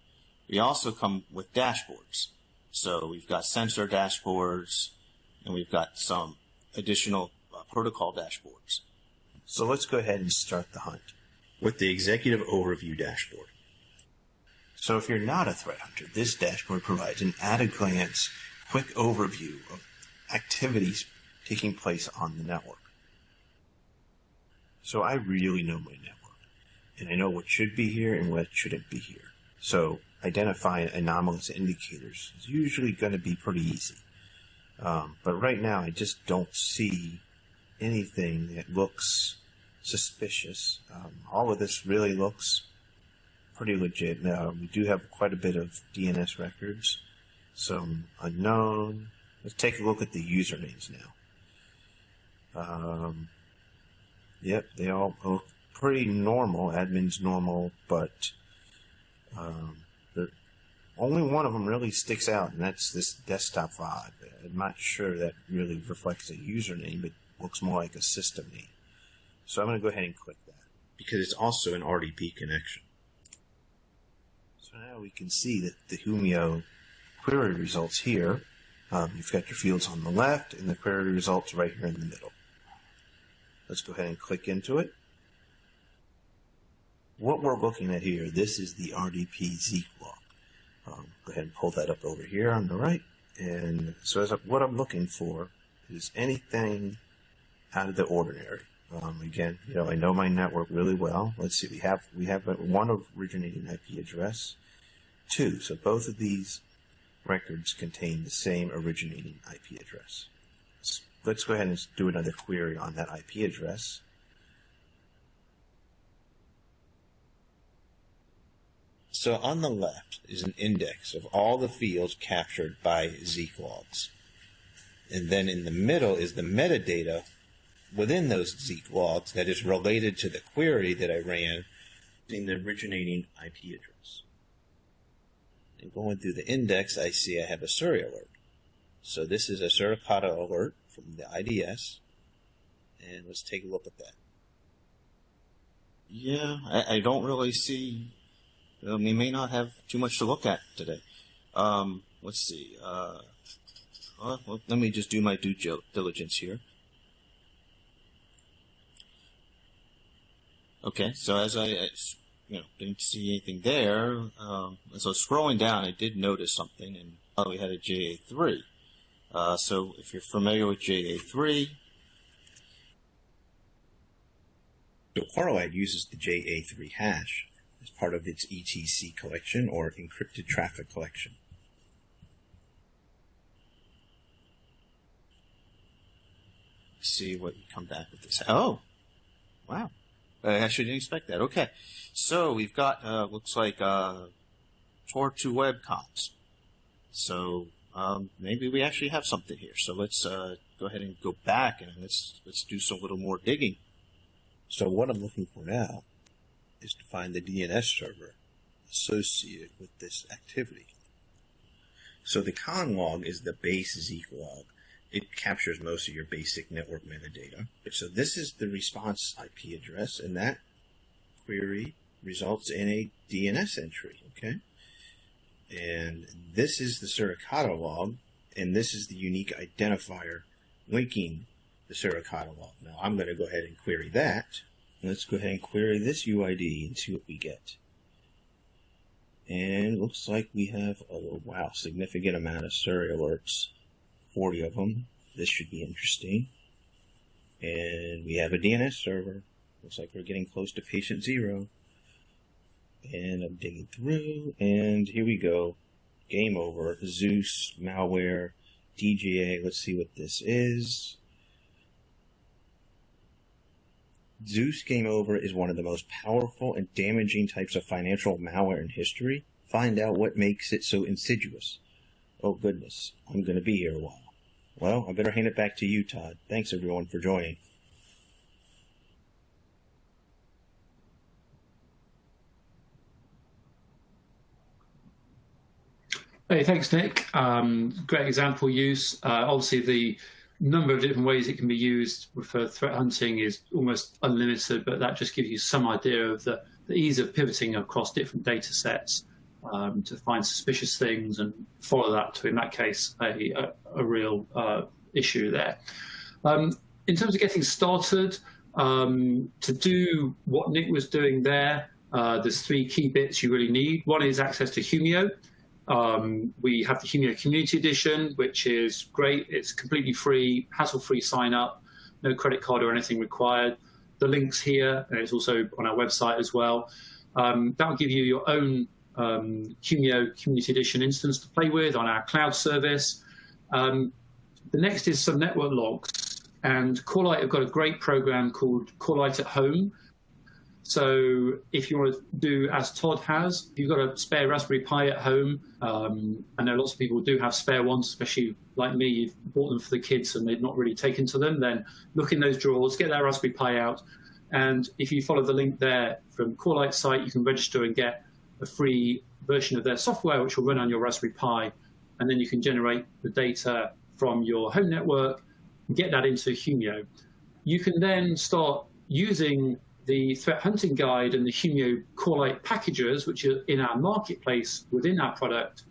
We also come with dashboards. So we've got sensor dashboards, and we've got some additional protocol dashboards. So let's go ahead and start the hunt with the executive overview dashboard. So if you're not a threat hunter, this dashboard provides an at-a-glance quick overview of activities taking place on the network. So I really know my network, and I know what should be here and what shouldn't be here. So identifying anomalous indicators is usually going to be pretty easy. But right now, I just don't see anything that looks suspicious. All of this really looks pretty legit. Now, we do have quite a bit of DNS records, some unknown. Let's take a look at the usernames now. Yep, they all look pretty normal. Admin's normal, but only one of them really sticks out, and that's this desktop vibe. I'm not sure that really reflects a username. It looks more like a system name. So I'm going to go ahead and click that, because it's also an RDP connection. So now we can see that the Humio query results here. You've got your fields on the left and the query results right here in the middle. Let's go ahead and click into it. What we're looking at here, this is the RDP Zeek log. Go ahead and pull that up over here on the right. And so what I'm looking for is anything out of the ordinary. Again, I know my network really well. Let's see, we have one originating IP address, 2. So both of these records contain the same originating IP address. Let's go ahead and do another query on that IP address. So on the left is an index of all the fields captured by Zeek logs. And then in the middle is the metadata within those Zeek logs that is related to the query that I ran in the originating IP address. And going through the index, I see I have a Surrey alert. So this is a Suricata alert from the IDS. And let's take a look at that. Yeah, I don't really see... we may not have too much to look at today. Let's see. Well, let me just do my due diligence here. Okay, so as I didn't see anything there, as I was scrolling down, I did notice something, and we had a JA3. So if you're familiar with JA3, so Corelight uses the JA3 hash as part of its ETC collection, or encrypted traffic collection. Let's see what we come back with this. Oh, wow. I actually didn't expect that. Okay. So we've got, looks like, Tor to web comms. So maybe we actually have something here. So let's go ahead and go back and let's do some little more digging. So what I'm looking for now is to find the DNS server associated with this activity. So the con log is the base Zeek log. It captures most of your basic network metadata. So this is the response IP address, and that query results in a DNS entry, okay? And this is the Suricata log, and this is the unique identifier linking the Suricata log. Now I'm going to go ahead and query that. Let's go ahead and query this UID and see what we get. And it looks like we have a significant amount of Suri alerts, 40 of them. This should be interesting. And we have a DNS server. Looks like we're getting close to patient 0. And I'm digging through, and here we go. Game over. Zeus, malware, DGA. Let's see what this is. Zeus Game Over is one of the most powerful and damaging types of financial malware in history. Find out what makes it so insidious. Oh goodness, I'm going to be here a while. Well, I better hand it back to you, Todd. Thanks everyone for joining. Hey, thanks, Nick. Great example use. Obviously, the number of different ways it can be used for threat hunting is almost unlimited, but that just gives you some idea of the ease of pivoting across different data sets to find suspicious things and follow that to, in that case, a real issue there. In terms of getting started, to do what Nick was doing there, there's 3 key bits you really need. One is access to Humio. We have the Humio Community Edition, which is great. It's completely free, hassle-free sign-up, no credit card or anything required. The link's here, and it's also on our website as well. That'll give you your own Humio Community Edition instance to play with on our cloud service. The next is some network logs, and Corelight have got a great program called Corelight at Home. So if you want to do as Todd has, if you've got a spare Raspberry Pi at home, I know lots of people do have spare ones, especially like me, you've bought them for the kids and they've not really taken to them, then look in those drawers, get that Raspberry Pi out, and if you follow the link there from Corelight's site, you can register and get a free version of their software which will run on your Raspberry Pi, and then you can generate the data from your home network and get that into Humio. You can then start using the threat hunting guide and the Humio Corelight packages, which are in our marketplace within our product,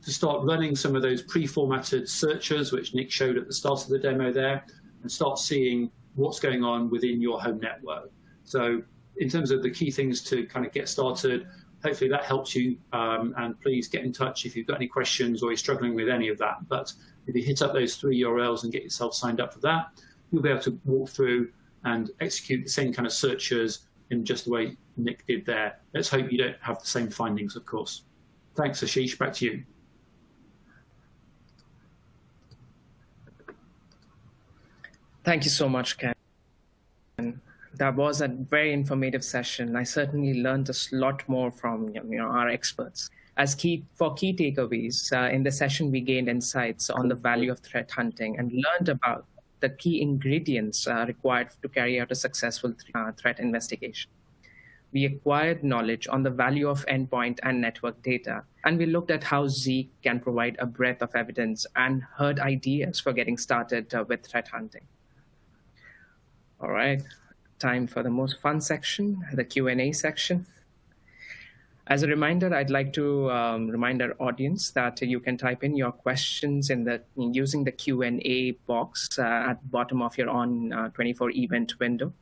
to start running some of those pre-formatted searches, which Nick showed at the start of the demo there, and start seeing what's going on within your home network. So in terms of the key things to kind of get started, hopefully that helps you, and please get in touch if you've got any questions or you're struggling with any of that. But if you hit up those 3 URLs and get yourself signed up for that, you'll be able to walk through and execute the same kind of searches in just the way Nick did there. Let's hope you don't have the same findings, of course. Thanks, Ashish. Back to you. Thank you so much, Ken. That was a very informative session. I certainly learned a lot more from our experts. For key takeaways, in the session, we gained insights on the value of threat hunting and learned about the key ingredients required to carry out a successful threat investigation. We acquired knowledge on the value of endpoint and network data, and we looked at how Zeek can provide a breadth of evidence and heard ideas for getting started with threat hunting. All right, time for the most fun section, the Q&A section. As a reminder, I'd like to remind our audience that you can type in your questions using the Q&A box at the bottom of your On24 event window.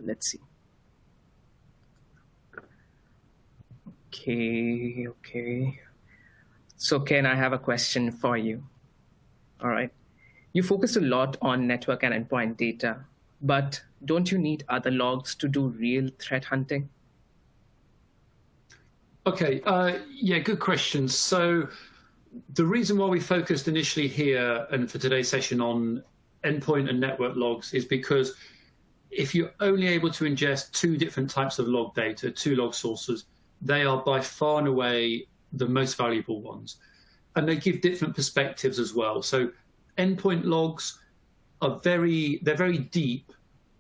Let's see. Okay. So Ken, I have a question for you. All right. You focused a lot on network and endpoint data, but don't you need other logs to do real threat hunting? Okay, yeah, good question. So the reason why we focused initially here and for today's session on endpoint and network logs is because if you're only able to ingest 2 different types of log data, 2 log sources, they are by far and away the most valuable ones. And they give different perspectives as well. So endpoint logs are very deep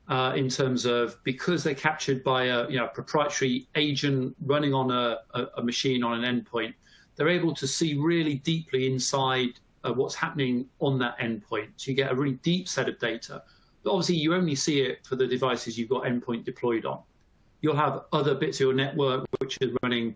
in terms of, because they're captured by a proprietary agent running on a machine on an endpoint, they're able to see really deeply inside what's happening on that endpoint. So you get a really deep set of data. But obviously, you only see it for the devices you've got endpoint deployed on. You'll have other bits of your network which are running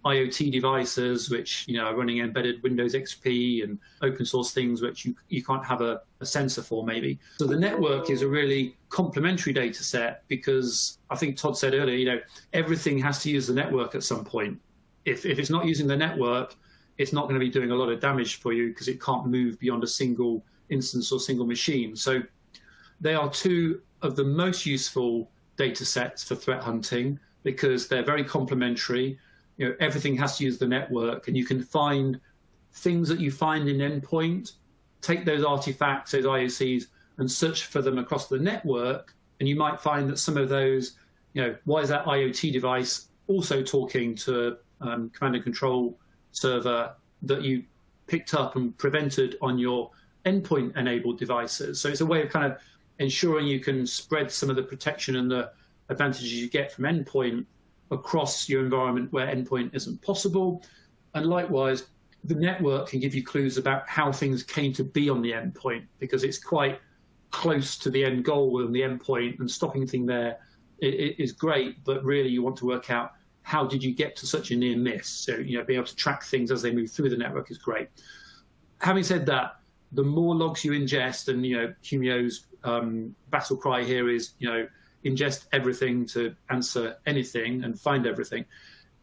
IoT devices, which are running embedded Windows XP and open source things which you can't have a sensor for, maybe. So the network is a really complementary data set, because I think Todd said earlier, everything has to use the network at some point. If it's not using the network, it's not going to be doing a lot of damage for you, because it can't move beyond a single instance or single machine. So they are two of the most useful data sets for threat hunting, because they're very complementary. Everything has to use the network, and you can find things that you find in endpoint, take those artifacts, those IOCs, and search for them across the network. And you might find that some of those, why is that IoT device also talking to command and control server that you picked up and prevented on your endpoint enabled devices? So it's a way of kind of ensuring you can spread some of the protection and the advantages you get from endpoint across your environment where endpoint isn't possible. And likewise, the network can give you clues about how things came to be on the endpoint, because it's quite close to the end goal on the endpoint, and stopping thing there is great, but really you want to work out how did you get to such a near miss. So, being able to track things as they move through the network is great. Having said that, the more logs you ingest, and Humio's battle cry here is, ingest everything to answer anything and find everything.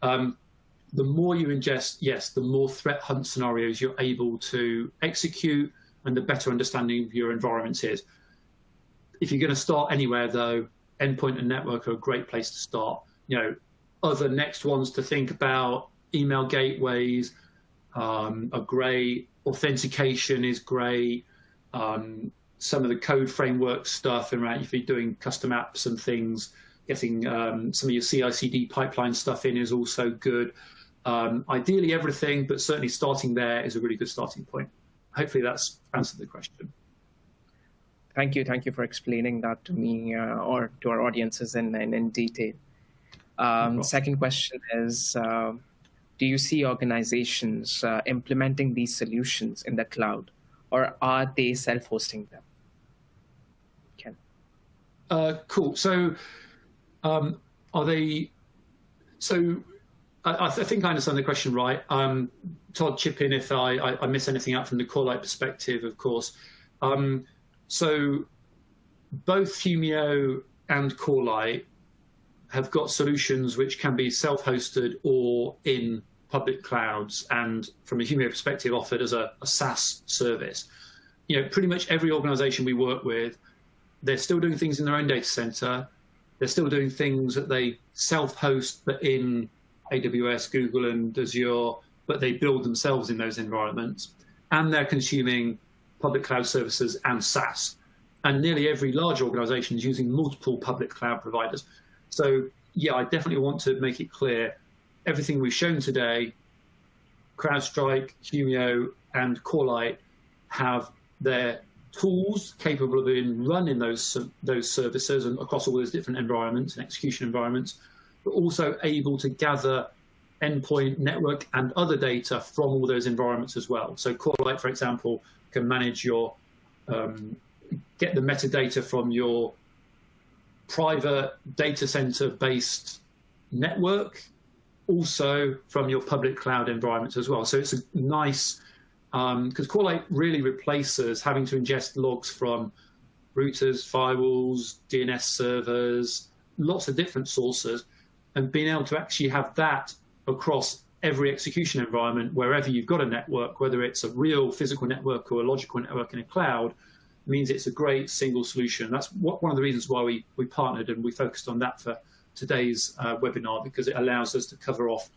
The more you ingest, yes, the more threat hunt scenarios you're able to execute, and the better understanding of your environment is. If you're going to start anywhere, though, endpoint and network are a great place to start. Other next ones to think about, email gateways are great. Authentication is great. Some of the code framework stuff, and if you're doing custom apps and things, getting some of your CI/CD pipeline stuff in is also good. Ideally everything, but certainly starting there is a really good starting point. Hopefully that's answered the question. Thank you for explaining that to me or to our audiences in detail. Second question is, do you see organizations implementing these solutions in the cloud, or are they self-hosting them? Ken. Cool. So are they... So I think I understand the question right. Todd, chip in if I miss anything out from the Corelight perspective, of course. So both Humio and Corelight have got solutions which can be self-hosted or in public clouds, and from a Humio perspective offered as a SaaS service. Pretty much every organization we work with, they're still doing things in their own data center. They're still doing things that they self-host, but in AWS, Google, and Azure, but they build themselves in those environments. And they're consuming public cloud services and SaaS. And nearly every large organization is using multiple public cloud providers. So yeah, I definitely want to make it clear, everything we've shown today, CrowdStrike, Humio, and Corelight have their tools capable of being run in those services and across all those different environments and execution environments, but also able to gather endpoint, network, and other data from all those environments as well. So Corelight, for example, can manage your, get the metadata from your private data center based network, also from your public cloud environments as well. So it's a nice, because Corelight really replaces having to ingest logs from routers, firewalls, DNS servers, lots of different sources, and being able to actually have that across every execution environment, wherever you've got a network, whether it's a real physical network or a logical network in a cloud, means it's a great single solution. That's one of the reasons why we partnered and we focused on that for today's webinar, because it allows us to cover off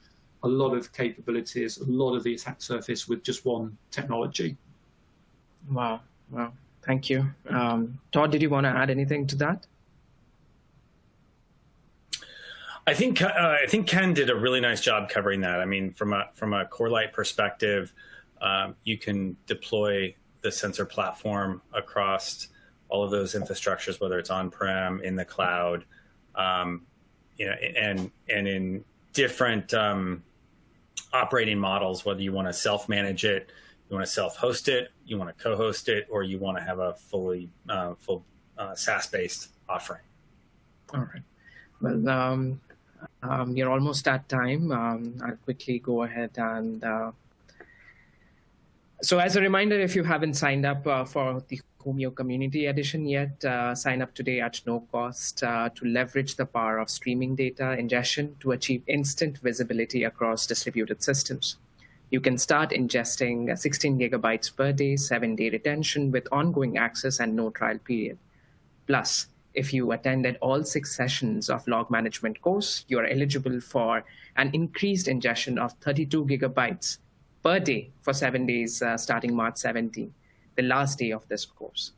a lot of capabilities, a lot of the attack surface with just one technology. Wow. Thank you. Todd, did you want to add anything to that? I think Ken did a really nice job covering that. I mean, from a Corelight perspective, you can deploy the sensor platform across all of those infrastructures, whether it's on-prem, in the cloud, and in different operating models, whether you want to self-manage it, you want to self-host it, you want to co-host it, or you want to have a full SaaS-based offering. All right. Well, you're almost at time. I'll quickly go ahead and... So as a reminder, if you haven't signed up for the Humio Community Edition yet, sign up today at no cost to leverage the power of streaming data ingestion to achieve instant visibility across distributed systems. You can start ingesting 16 gigabytes per day, 7-day retention with ongoing access and no trial period. Plus, if you attended all 6 sessions of log management course, you are eligible for an increased ingestion of 32 gigabytes per day for 7 days starting March 17, the last day of this course.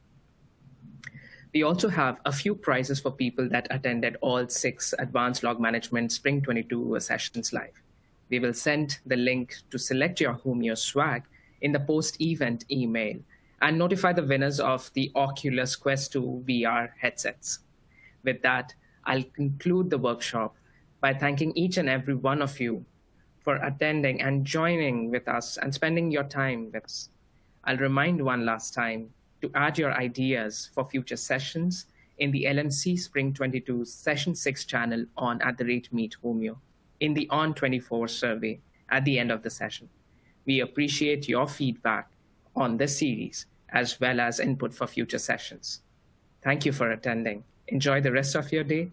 We also have a few prizes for people that attended all 6 Advanced Log Management Spring 22 sessions live. We will send the link to select your Humio swag in the post-event email and notify the winners of the Oculus Quest 2 VR headsets. With that, I'll conclude the workshop by thanking each and every one of you for attending and joining with us and spending your time with us. I'll remind one last time to add your ideas for future sessions in the LMC Spring 22 Session 6 channel on @meethumio in the On24 survey at the end of the session. We appreciate your feedback on this series as well as input for future sessions. Thank you for attending. Enjoy the rest of your day.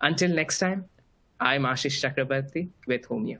Until next time, I'm Ashish Chakrabarti with Humio.